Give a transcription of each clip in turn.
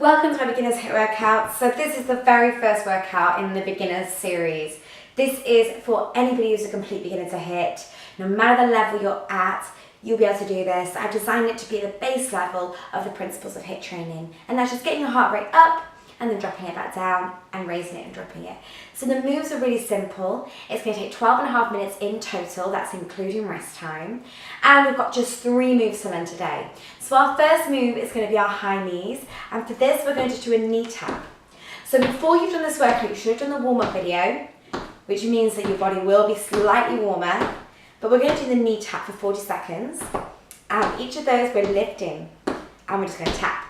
Welcome to my Beginners HIIT Workouts. So this is the very first workout in the Beginners series. This is for anybody who's a complete beginner to HIIT. No matter the level you're at, you'll be able to do this. I've designed it to be the base level of the principles of HIIT training. And that's just getting your heart rate up and then dropping it back down and raising it and dropping it. So the moves are really simple. It's going to take 12.5 minutes in total, that's including rest time. And we've got just 3 moves to learn today. So our first move is going to be our high knees, and for this we're going to do a knee tap. So before you've done this workout, you should have done the warm-up video, which means that your body will be slightly warmer, but we're going to do the knee tap for 40 seconds, and each of those we're lifting, and we're just going to tap.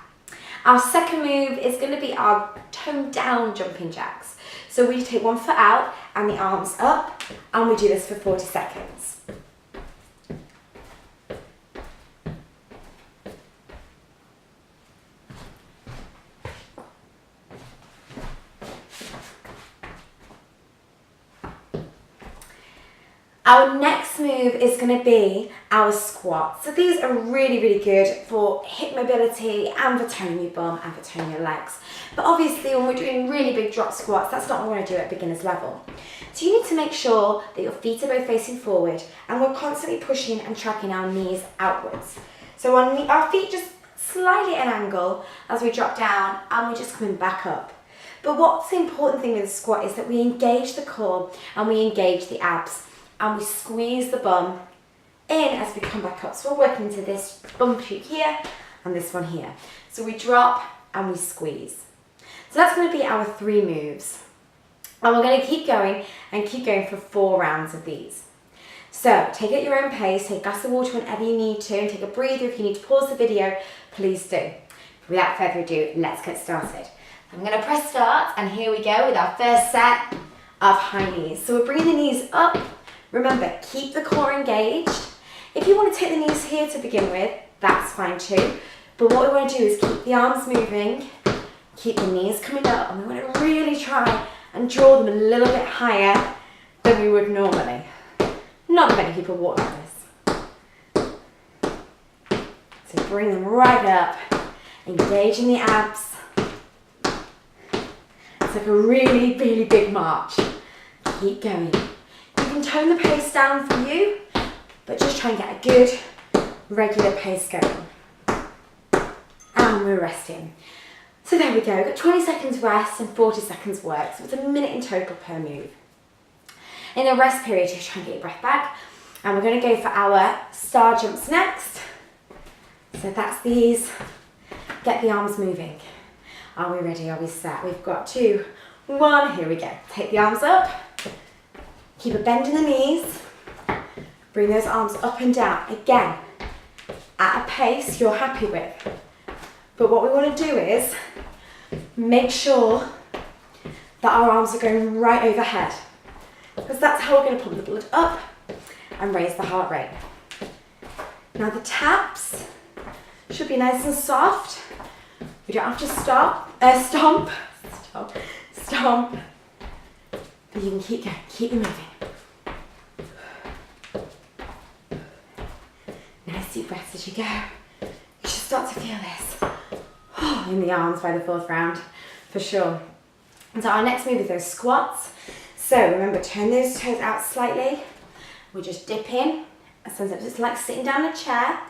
Our second move is going to be our toned down jumping jacks. So we take one foot out and the arms up, and we do this for 40 seconds. Our next move is going to be our squats. So these are really, really good for hip mobility and for toning your bum and for toning your legs. But obviously when we're doing really big drop squats, that's not what we want to do at beginner's level. So you need to make sure that your feet are both facing forward and we're constantly pushing and tracking our knees outwards. So our feet just slightly at an angle as we drop down and we're just coming back up. But what's the important thing with the squat is that we engage the core and we engage the abs. And we squeeze the bum in as we come back up. So we're working into this bum puke here and this one here. So we drop and we squeeze. So that's going to be our 3 moves. And we're going to keep going and keep going for 4 rounds of these. So take it at your own pace, take a glass of water whenever you need to, and take a breather. If you need to pause the video, please do. Without further ado, let's get started. I'm going to press start, and here we go with our first set of high knees. So we're bringing the knees up. Remember, keep the core engaged. If you want to take the knees here to begin with, that's fine too. But what we want to do is keep the arms moving, keep the knees coming up, and we want to really try and draw them a little bit higher than we would normally. Not that many people walk like this. So bring them right up, engaging the abs. It's like a really, really big march. Keep going. You can tone the pace down for you, but just try and get a good, regular pace going. And we're resting. So there we go, we've got 20 seconds rest and 40 seconds work, so it's a minute in total per move. In the rest period, just try and get your breath back, and we're going to go for our star jumps next. So that's these. Get the arms moving. Are we ready? Are we set? We've got 2, 1, here we go. Take the arms up. Keep a bend in the knees, bring those arms up and down, again, at a pace you're happy with. But what we want to do is make sure that our arms are going right overhead, because that's how we're going to pump the blood up and raise the heart rate. Now the taps should be nice and soft. We don't have to stomp, but you can keep going, keep moving. Nice deep breaths as you go. You should start to feel this in the arms by the 4th round, for sure. And so our next move is those squats. So remember, turn those toes out slightly. We just dip in. Sometimes it's like sitting down in a chair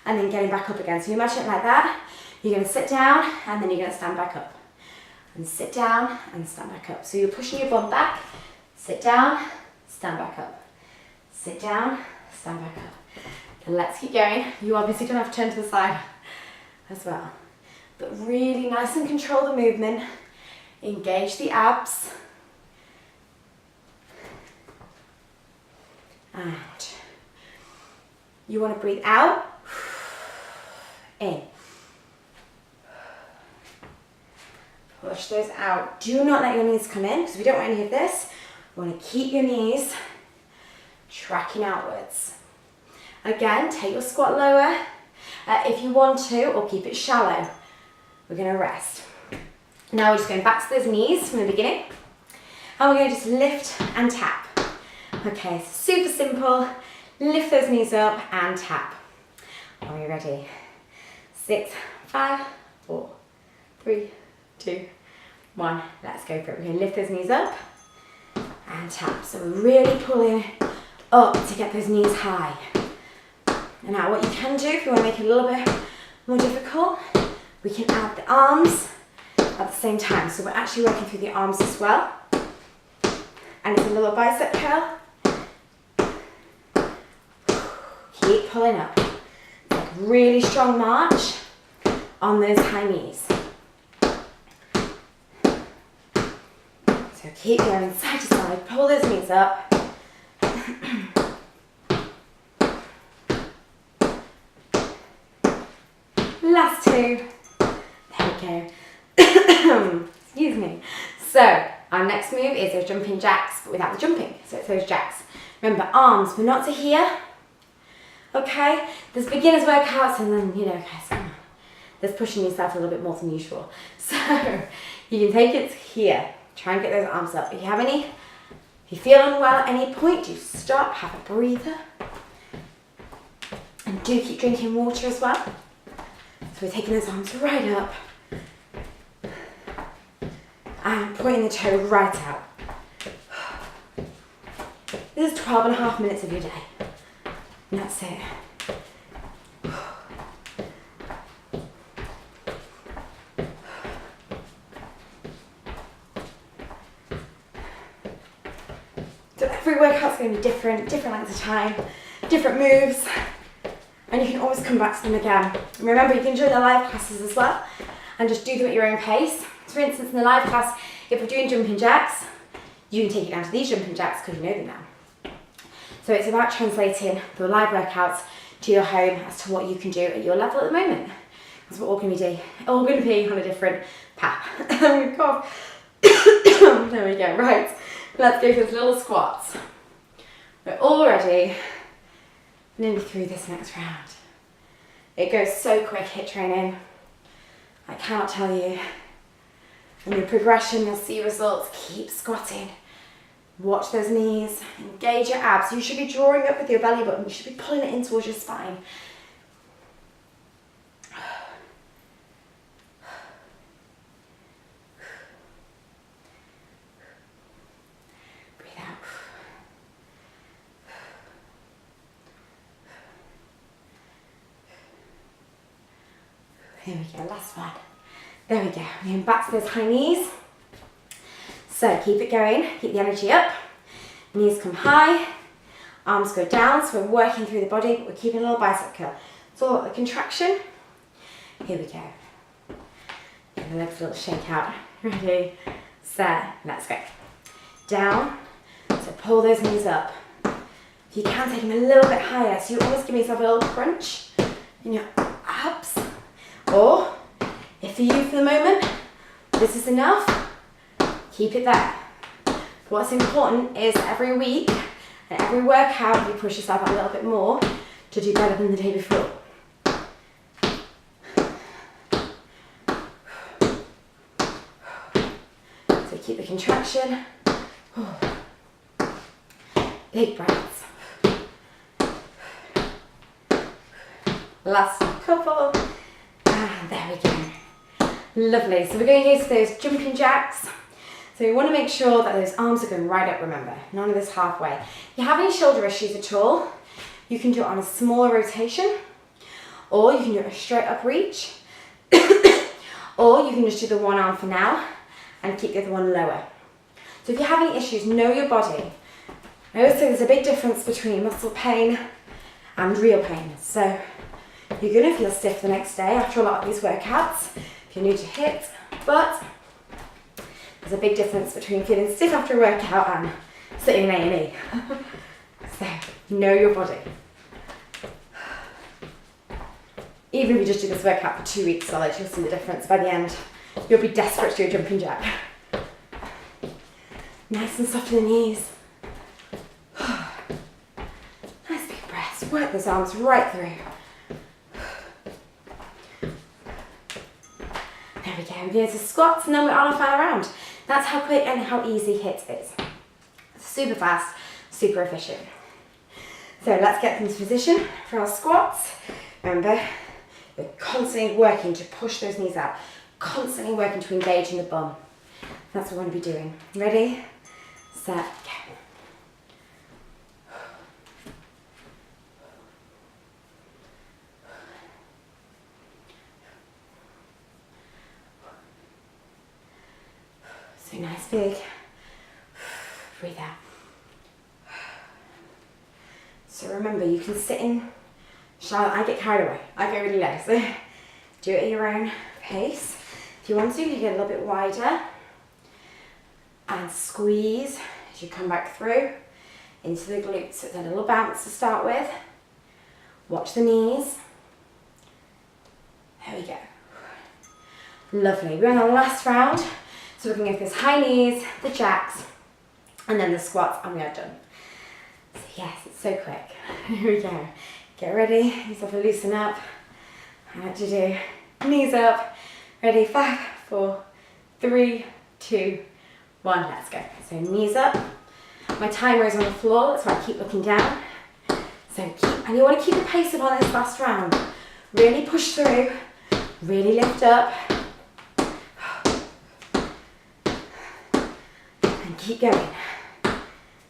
and then getting back up again. So you imagine it like that. You're going to sit down and then you're going to stand back up. And sit down and stand back up. So you're pushing your bum back, sit down, stand back up. Sit down, stand back up. And let's keep going. You obviously don't have to turn to the side as well. But really nice and control the movement. Engage the abs. And you want to breathe out, in. Push those out. Do not let your knees come in, because we don't want any of this. You want to keep your knees tracking outwards. Again, take your squat lower if you want to, or keep it shallow. We're going to rest. Now we're just going back to those knees from the beginning, and we're going to just lift and tap. Okay, so super simple. Lift those knees up and tap. Are we ready? 6, 5, 4, 3, 2, 1. Let's go for it. We're going to lift those knees up and tap. So we're really pulling up to get those knees high. And now what you can do, if you want to make it a little bit more difficult, we can add the arms at the same time. So we're actually working through the arms as well. And it's a little bicep curl. Keep pulling up. It's like a really strong march on those high knees. So keep going side to side, pull those knees up. Last 2. There we go. Excuse me. So our next move is those jumping jacks, but without the jumping. So it's those jacks. Remember, arms, we're not to here. Okay? There's beginners workouts and then, guys, there's pushing yourself a little bit more than usual. So you can take it here. Try and get those arms up. If you feel unwell at any point, do stop, have a breather. And do keep drinking water as well. So we're taking those arms right up. And pointing the toe right out. This is 12.5 minutes of your day. And that's it. So every workout's going to be different lengths of time, different moves, and you can always come back to them again. And remember, you can join the live classes as well, and just do them at your own pace. So for instance, in the live class, if we're doing jumping jacks, you can take it down to these jumping jacks because you know them now. So it's about translating the live workouts to your home as to what you can do at your level at the moment. Because we're all going to be on a different path. There we go, right. Let's go for those little squats. We're already nearly through this next round. It goes so quick, HIIT training. I cannot tell you. And your progression, you'll see results. Keep squatting. Watch those knees. Engage your abs. You should be drawing up with your belly button. You should be pulling it in towards your spine. Breathe out. Here we go, last one. There we go. We're going back to those high knees. So keep it going, keep the energy up. Knees come high, arms go down, so we're working through the body, but we're keeping a little bicep curl. It's all about the contraction. Here we go. Give the legs a little shake out. Ready, set, let's go. Down, so pull those knees up. If you can, take them a little bit higher, so you almost give yourself a little crunch in your abs. Or, if for you for the moment, this is enough, keep it there. What's important is every week and every workout you push yourself out a little bit more to do better than the day before. So keep the contraction. Big breaths. Last couple. And there we go. Lovely. So we're going to use those jumping jacks. So we want to make sure that those arms are going right up, remember. None of this halfway. If you have any shoulder issues at all, you can do it on a smaller rotation, or you can do a straight up reach, or you can just do the one arm for now and keep the other one lower. So if you have any issues, know your body. I always say there's a big difference between muscle pain and real pain. So you're going to feel stiff the next day after a lot of these workouts if you're new to HIIT, but there's a big difference between feeling stiff after a workout and sitting in A&E. So, know your body. Even if you just do this workout for 2 weeks solid, you'll see the difference. By the end, you'll be desperate to do a jumping jack. Nice and soft in the knees. Nice big breaths. Work those arms right through. There we go. We're going to squats and then we're on our final round. That's how quick and how easy HIIT is. Super fast, super efficient. So let's get into position for our squats. Remember, we're constantly working to push those knees out. constantly working to engage in the bum. That's what we want to be doing. Ready, set, go. So nice big. Breathe out. So remember, you can sit in. Charlotte, I get carried away. I go really low. So do it at your own pace. If you want to, you get a little bit wider. And squeeze as you come back through into the glutes. So then a little bounce to start with. Watch the knees. There we go. Lovely. We're on the last round. So we're going to go for this high knees, the jacks, and then the squats, and we are done. So yes, it's so quick. Here we go. Get ready. Yourself to loosen up. I like to do knees up. Ready? 5, 4, 3, 2, 1. Let's go. So knees up. My timer is on the floor. That's why I keep looking down. So and you want to keep the pace up on this last round. Really push through. Really lift up. And keep going.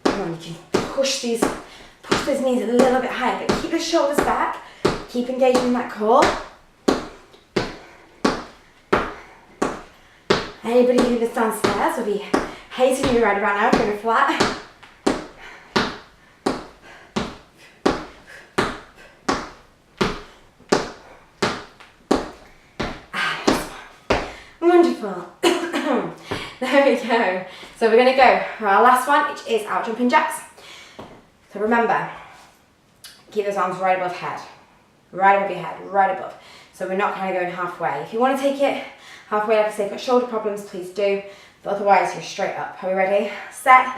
Come on, you can push those knees a little bit higher, but keep the shoulders back. Keep engaging in that core. Anybody who lives downstairs will be hating you right about now, going flat. Wonderful. There we go. So we're going to go for our last one, which is out jumping jacks. So remember, keep those arms right above head. Right above your head, right above. So we're not kind of going halfway. If you want to take it halfway, like I say, if you've got shoulder problems, please do. But otherwise, you're straight up. Are we ready? Set.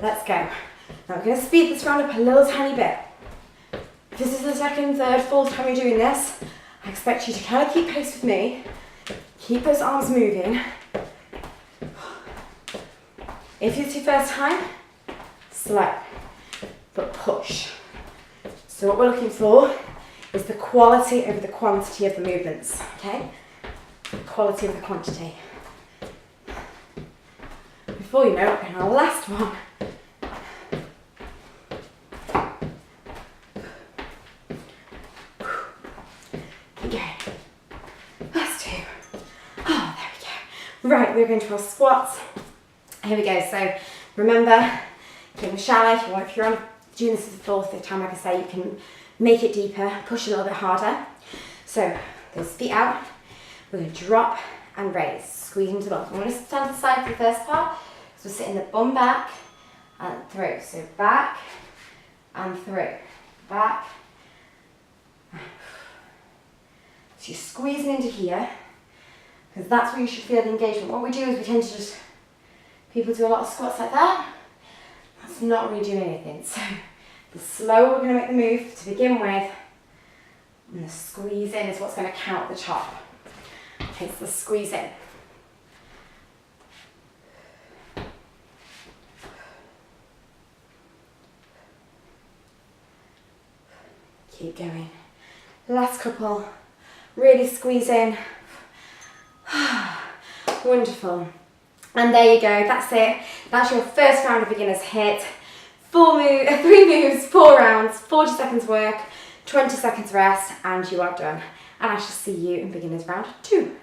Let's go. Now we're going to speed this round up a little tiny bit. If this is the second, third, fourth time you're doing this, I expect you to kind of keep pace with me. Keep those arms moving. If it's your first time, slow, but push. So what we're looking for is the quality over the quantity of the movements, okay? The quality of the quantity. Before you know it, in our last one. Keep going. Last two. Oh, there we go. Right, we're going to our squats. Here we go. So remember, keep them shallow. If you're on doing this for the fourth, fifth time, like I say, you can make it deeper, push a little bit harder. So those feet out. We're going to drop and raise, squeeze into the bum. I'm going to stand to the side for the first part. So we're sitting the bum back and through. So back and through, back. So you're squeezing into here, because that's where you should feel the engagement. What we do is we tend to just, people do a lot of squats like that. That's not really doing anything. So the slower we're going to make the move to begin with, and the squeeze in is what's going to count at the top. Okay, so the squeeze in. Keep going. Last couple. Really squeeze in. Wonderful. And there you go, that's it. That's your first round of beginners HIIT. 3 moves, 4 rounds, 40 seconds work, 20 seconds rest, and you are done. And I shall see you in beginners round 2.